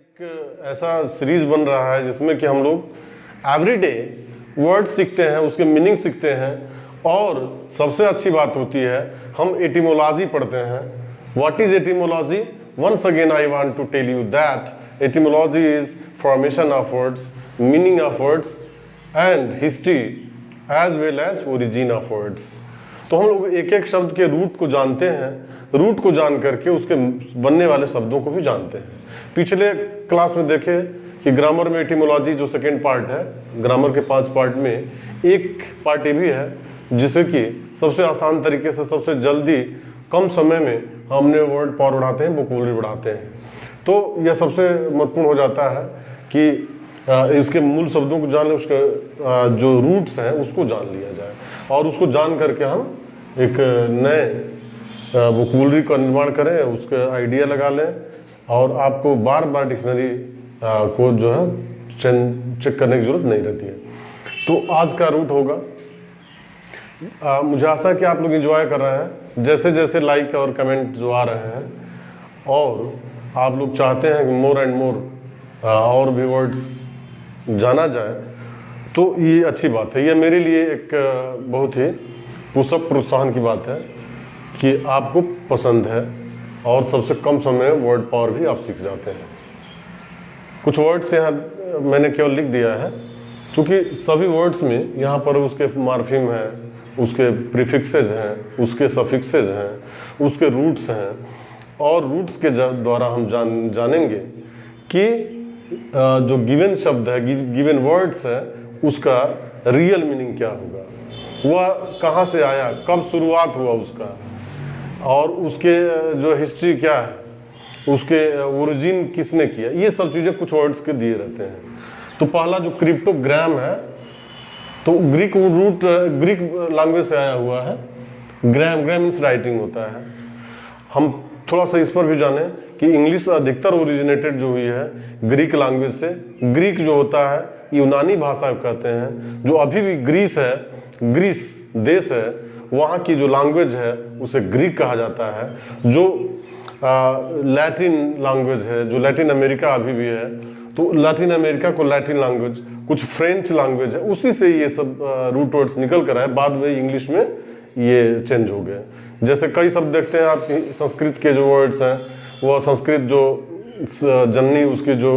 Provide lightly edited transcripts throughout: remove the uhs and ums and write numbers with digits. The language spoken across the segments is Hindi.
एक ऐसा सीरीज बन रहा है जिसमें कि हम लोग एवरीडे वर्ड सीखते हैं, उसके मीनिंग सीखते हैं, और सबसे अच्छी बात होती है हम एटिमोलॉजी पढ़ते हैं। What is etymology? Once again I want to tell you that etymology is formation of words, meaning of words and history as well as origin of words. तो हम लोग एक एक शब्द के रूट को जानते हैं, रूट को जान करके उसके बनने वाले शब्दों को भी जानते हैं। पिछले क्लास में देखे कि ग्रामर में एटिमोलॉजी जो सेकेंड पार्ट है, ग्रामर के 5 पार्ट में एक पार्ट ये भी है जिसे कि सबसे आसान तरीके से सबसे जल्दी कम समय में हमने वर्ड पावर बढ़ाते हैं, वोकैबुलरी बढ़ाते हैं। तो यह सबसे महत्वपूर्ण हो जाता है कि इसके मूल शब्दों को जान लें, उसके जो रूट्स हैं उसको जान लिया जाए, और उसको जान करके हम एक नए वोकैबुलरी का निर्माण करें, उसका आइडिया लगा लें, और आपको बार बार डिक्शनरी को जो है चेक करने की जरूरत नहीं रहती है। तो आज का रूट होगा, मुझे आशा है कि आप लोग एंजॉय कर रहे हैं, जैसे जैसे लाइक और कमेंट जो आ रहे हैं, और आप लोग चाहते हैं कि मोर एंड मोर और भी वर्ड्स जाना जाए, तो ये अच्छी बात है। ये मेरे लिए एक बहुत ही प्रोत्साहन की बात है कि आपको पसंद है, और सबसे कम समय वर्ड पावर भी आप सीख जाते हैं। कुछ वर्ड्स यहाँ मैंने केवल लिख दिया है, क्योंकि सभी वर्ड्स में यहाँ पर उसके मार्फिम हैं, उसके प्रीफिक्सेज हैं, उसके सफिक्सेज हैं, उसके रूट्स हैं, और रूट्स के द्वारा हम जानेंगे कि जो गिवन शब्द है, गिवन वर्ड्स है, उसका रियल मीनिंग क्या होगा, वह कहाँ से आया, कब शुरुआत हुआ उसका, और उसके जो हिस्ट्री क्या है, उसके ओरिजिन किसने किया, ये सब चीज़ें कुछ वर्ड्स के दिए रहते हैं। तो पहला जो क्रिप्टोग्राम है, तो ग्रीक रूट, ग्रीक लैंग्वेज से आया हुआ है। ग्राम मीन्स राइटिंग होता है। हम थोड़ा सा इस पर भी जानें कि इंग्लिश अधिकतर ओरिजिनेटेड जो हुई है ग्रीक लैंग्वेज से। ग्रीक जो होता है यूनानी भाषा कहते हैं, जो अभी भी ग्रीस है, ग्रीस देश है, वहाँ की जो लैंग्वेज है उसे ग्रीक कहा जाता है। जो लैटिन लैंग्वेज है, जो लैटिन अमेरिका अभी भी है, तो लैटिन अमेरिका को लैटिन लैंग्वेज, कुछ फ्रेंच लैंग्वेज है, उसी से ये सब रूट वर्ड्स निकल कर आए। बाद में इंग्लिश में ये चेंज हो गए। जैसे कई शब्द देखते हैं आप, संस्कृत के जो वर्ड्स हैं, वह संस्कृत जो जननी उसकी जो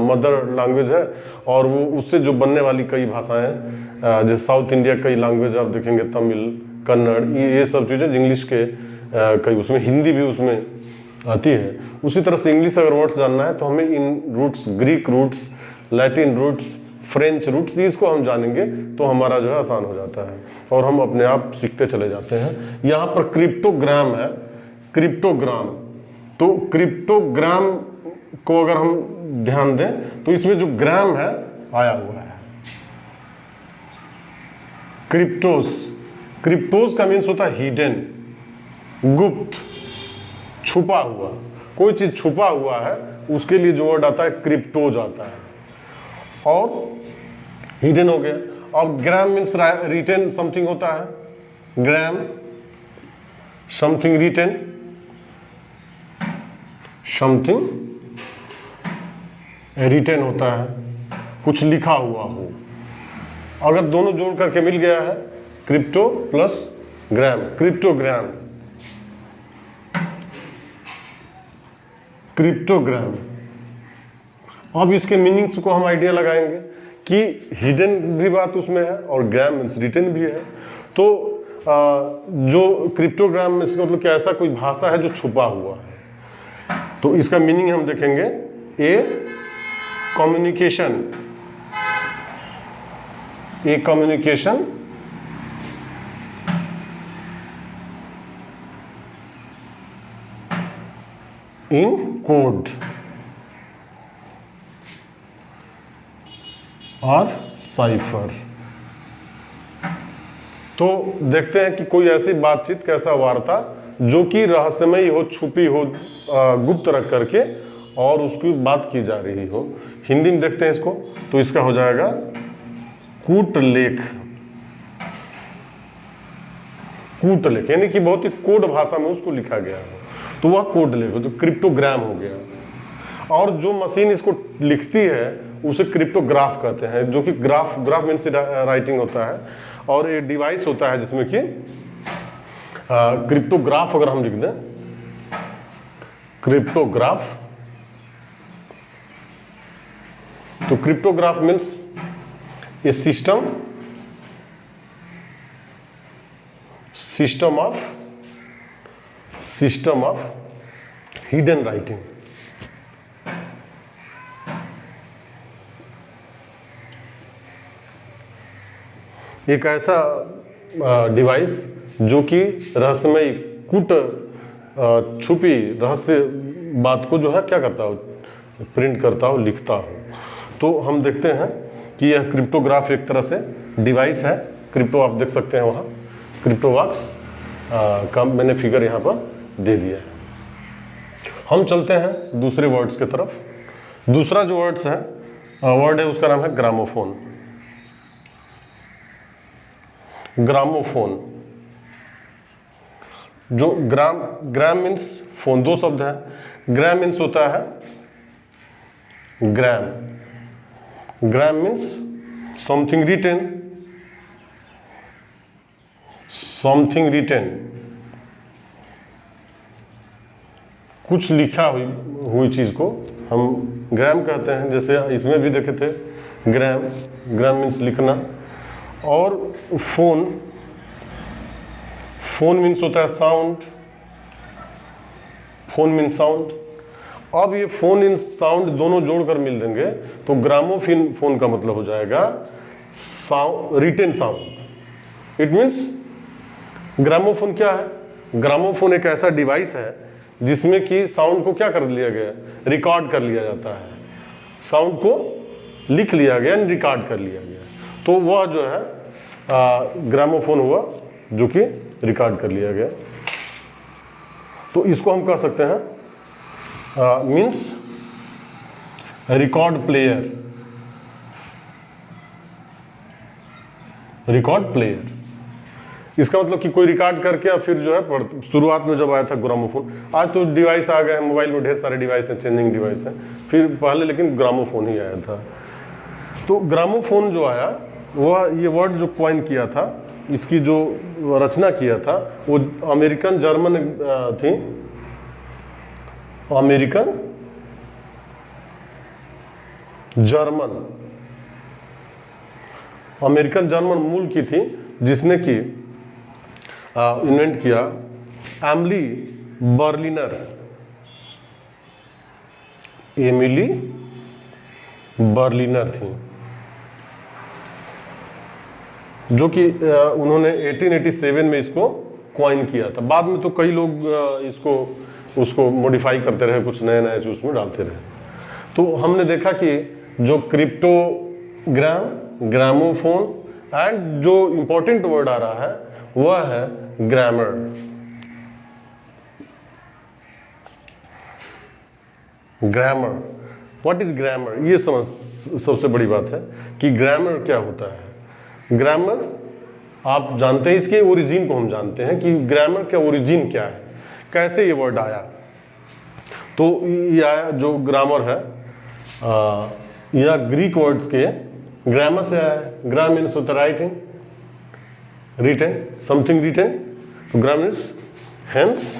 मदर लैंग्वेज है, और वो उससे जो बनने वाली कई भाषाएं हैं, जैसे साउथ इंडिया कई लैंग्वेज आप देखेंगे, तमिल, कन्नड़, ये सब चीज़ें इंग्लिश के कई, उसमें हिंदी भी उसमें आती है। उसी तरह से इंग्लिश अगर वर्ड्स जानना है तो हमें इन roots, Greek roots, Latin roots, French roots, इसको हम जानेंगे तो हमारा जो है आसान हो जाता है, और हम अपने आप सीखते चले जाते हैं। यहाँ पर क्रिप्टोग्राम है, क्रिप्टोग्राम। तो क्रिप्टोग्राम को अगर हम ध्यान दें तो इसमें जो ग्राम है आया हुआ है क्रिप्टोस। क्रिप्टोस का मीन्स होता है हिडन, गुप्त, छुपा हुआ। कोई चीज छुपा हुआ है उसके लिए जो वर्ड आता है क्रिप्टोज आता है, और हिडन हो गया। और ग्राम मीन्स रिटेन समथिंग होता है। ग्राम समथिंग रिटेन, समथिंग रिटेन होता है, कुछ लिखा हुआ हो। अगर दोनों जोड़ करके मिल गया है क्रिप्टो प्लस ग्राम, क्रिप्टोग्राम, क्रिप्टोग्राम। अब इसके मीनिंग्स को हम आइडिया लगाएंगे कि हिडन भी बात उसमें है, और ग्राम मीन्स रिटन भी है। तो जो क्रिप्टोग्राम में इसका मतलब क्या, ऐसा कोई भाषा है जो छुपा हुआ है। तो इसका मीनिंग हम देखेंगे, a communication, a communication in code और साइफर। तो देखते हैं कि कोई ऐसी बातचीत, कैसा वार्ता जो कि रहस्यमयी हो, छुपी हो, गुप्त रख करके और उसकी बात की जा रही हो। हिंदी में देखते हैं इसको, तो इसका हो जाएगा कूटलेख। कूटलेख यानी कि बहुत ही कोड भाषा में उसको लिखा गया हो, तो वह कोड लेख, तो क्रिप्टोग्राम हो गया। और जो मशीन इसको लिखती है उसे क्रिप्टोग्राफ कहते हैं, जो कि ग्राफ मीन्स राइटिंग होता है, और एक डिवाइस होता है जिसमें कि क्रिप्टोग्राफ अगर हम लिख दें, क्रिप्टोग्राफ, तो cryptograph means a system of hidden writing. एक ऐसा डिवाइस जो कि रहस्यमय छुपी रहस्य बात को जो है क्या करता हो, प्रिंट करता हो, लिखता हो। तो हम देखते हैं कि यह क्रिप्टोग्राफ एक तरह से डिवाइस है। क्रिप्टो आप देख सकते हैं वहाँ क्रिप्टोवर्क्स का मैंने फिगर यहाँ पर दे दिया है। हम चलते हैं दूसरे वर्ड्स की तरफ। दूसरा जो वर्ड है उसका नाम है ग्रामोफोन। ग्रामोफोन, जो ग्राम मीन्स फोन, दो शब्द है। ग्राम मीन्स होता है ग्राम मीन्स समथिंग रिटेन, कुछ लिखा हुई चीज को हम ग्राम कहते हैं। जैसे इसमें भी देखे थे ग्राम मीन्स लिखना। और फोन मीन्स होता है साउंड, फोन मीन्स साउंड। अब ये फोन इन साउंड दोनों जोड़कर मिल देंगे तो ग्रामोफोन का मतलब हो जाएगा written sound. It means gramophone क्या है? ग्रामोफोन एक ऐसा डिवाइस है जिसमें कि साउंड को क्या कर लिया गया, रिकॉर्ड कर लिया जाता है। साउंड को लिख लिया गया, रिकॉर्ड कर लिया गया, तो वह जो है ग्रामोफोन हुआ जो कि रिकॉर्ड कर लिया गया। तो इसको हम कह सकते हैं मीन्स रिकॉर्ड प्लेयर। इसका मतलब कि कोई रिकॉर्ड करके फिर जो है, शुरुआत में जब आया था ग्रामोफोन, आज तो डिवाइस आ गए हैं, मोबाइल में ढेर सारे डिवाइस हैं, चेंजिंग डिवाइस हैं, फिर पहले लेकिन ग्रामोफोन ही आया था। तो ग्रामोफोन जो आया वह ये वर्ड जो कॉइन किया था, इसकी जो रचना किया था वो अमेरिकन जर्मन थी, अमेरिकन जर्मन मूल की थी, जिसने कि इन्वेंट किया एमिली बर्लिनर थी, जो कि उन्होंने 1887 में इसको कॉइन किया था। बाद में तो कई लोग उसको मॉडिफाई करते रहे, कुछ नए नए चीज उसमें डालते रहे। तो हमने देखा कि जो ग्रामोफोन एंड जो इंपॉर्टेंट वर्ड आ रहा है वह है ग्रामर। What is grammar? ये सबसे बड़ी बात है कि ग्रामर क्या होता है। ग्रामर आप जानते हैं, इसके ओरिजिन को हम जानते हैं कि ग्रामर का ओरिजिन क्या है, कैसे ये वर्ड आया। तो ये आया जो ग्रामर है यह ग्रीक वर्ड्स के ग्रामर से आया है। ग्राम मीन्स होता राइटिंग, रिटेन, समथिंग रिटेन। तो ग्राम मीन्स हेंस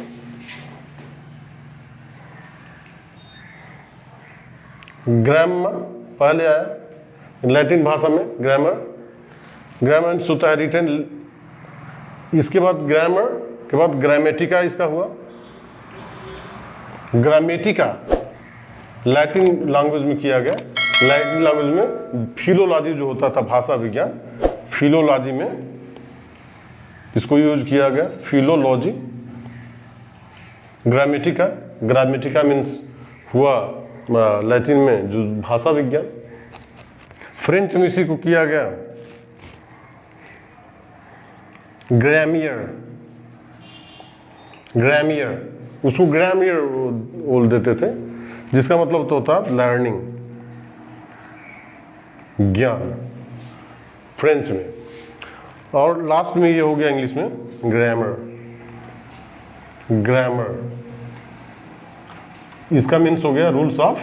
ग्राम पहले आया लैटिन भाषा में ग्रामर मीन्स होता है रिटेन। इसके बाद ग्रामर के बाद ग्रामेटिका इसका हुआ। ग्रामेटिका लैटिन लैंग्वेज में किया गया। लैटिन लैंग्वेज में फिलोलॉजी जो होता था, भाषा विज्ञान, फिलोलॉजी में इसको यूज किया गया, फिलोलॉजी। ग्रामेटिका मीन्स हुआ लैटिन में जो भाषा विज्ञान। फ्रेंच में इसी को किया गया ग्रामियर, उसको ग्रामियर बोल देते थे, जिसका मतलब तो होता लर्निंग, ज्ञान, फ्रेंच में। और लास्ट में ये हो गया इंग्लिश में ग्रामर। इसका मीन्स हो गया रूल्स ऑफ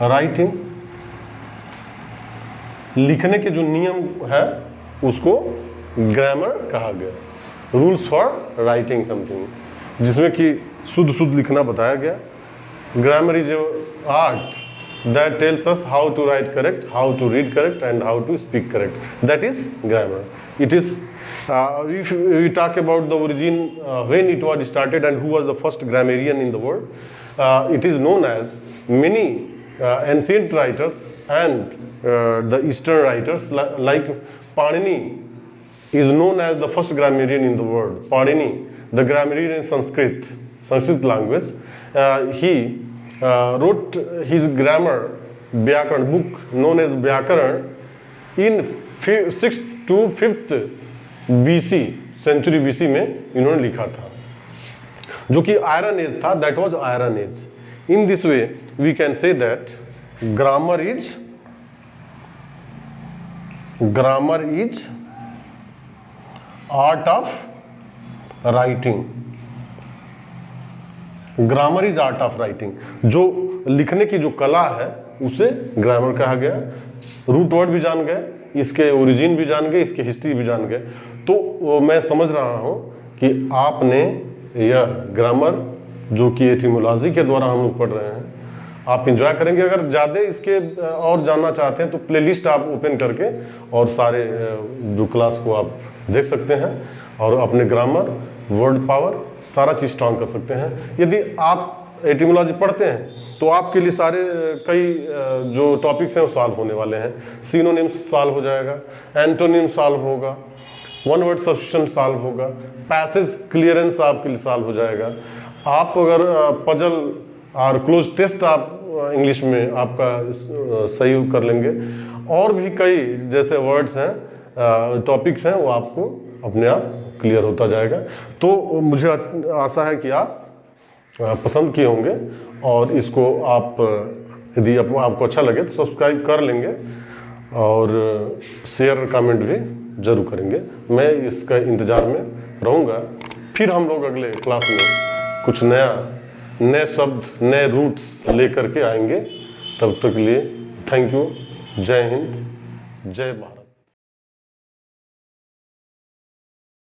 राइटिंग, लिखने के जो नियम है उसको ग्रामर कहा गया, रूल्स फॉर राइटिंग समथिंग, जिसमें कि शुद्ध शुद्ध लिखना बताया गया। Grammar is a art that tells us how to write correct, how to read correct and how to speak correct. That is grammar. It is if we talk about the origin, when it was started and who was the first grammarian in the world, it is known as many ancient writers and the eastern writers like Panini is known as the first grammarian in the world. Panini, the grammarian in Sanskrit language, he wrote his grammar Vyakaran book known as Vyakaran in 6th to 5th BC century BC में इन्होंने लिखा था, जो कि आयरन एज था, that was iron age. In this way we can say that grammar is art of writing. Grammar is art of writing, जो लिखने की जो कला है उसे ग्रामर कहा गया। रूट वर्ड भी जान गए, इसके ओरिजिन भी जान गए, इसकी हिस्ट्री भी जान गए। तो मैं समझ रहा हूँ कि आपने यह ग्रामर जो कि एटिमोलॉजी के द्वारा हम लोग पढ़ रहे हैं आप इंजॉय करेंगे। अगर ज़्यादा इसके और जानना चाहते हैं तो प्लेलिस्ट आप ओपन करके और सारे जो क्लास को आप देख सकते हैं और अपने ग्रामर, वर्ड पावर, सारा चीज़ स्ट्रॉन्ग कर सकते हैं। यदि आप एटिमोलॉजी पढ़ते हैं तो आपके लिए सारे कई जो टॉपिक्स हैं वो सॉल्व होने वाले हैं। सिनोनिम्स सॉल्व हो जाएगा, एंटोनिम सॉल्व होगा, वन वर्ड सब्स्टिट्यूशन सॉल्व होगा, पैसेज क्लियरेंस आपके लिए सॉल्व हो जाएगा। आप अगर पजल और क्लोज टेस्ट आप इंग्लिश में आपका सही कर लेंगे, और भी कई जैसे वर्ड्स हैं, टॉपिक्स हैं, वो आपको अपने आप क्लियर होता जाएगा। तो मुझे आशा है कि आप पसंद किए होंगे और इसको आप यदि आपको अच्छा लगे तो सब्सक्राइब कर लेंगे और शेयर कमेंट भी ज़रूर करेंगे। मैं इसका इंतज़ार में रहूँगा। फिर हम लोग अगले क्लास में कुछ नए शब्द, नए रूट्स लेकर के आएंगे। तब तक के लिए थैंक यू। जय हिंद, जय भारत।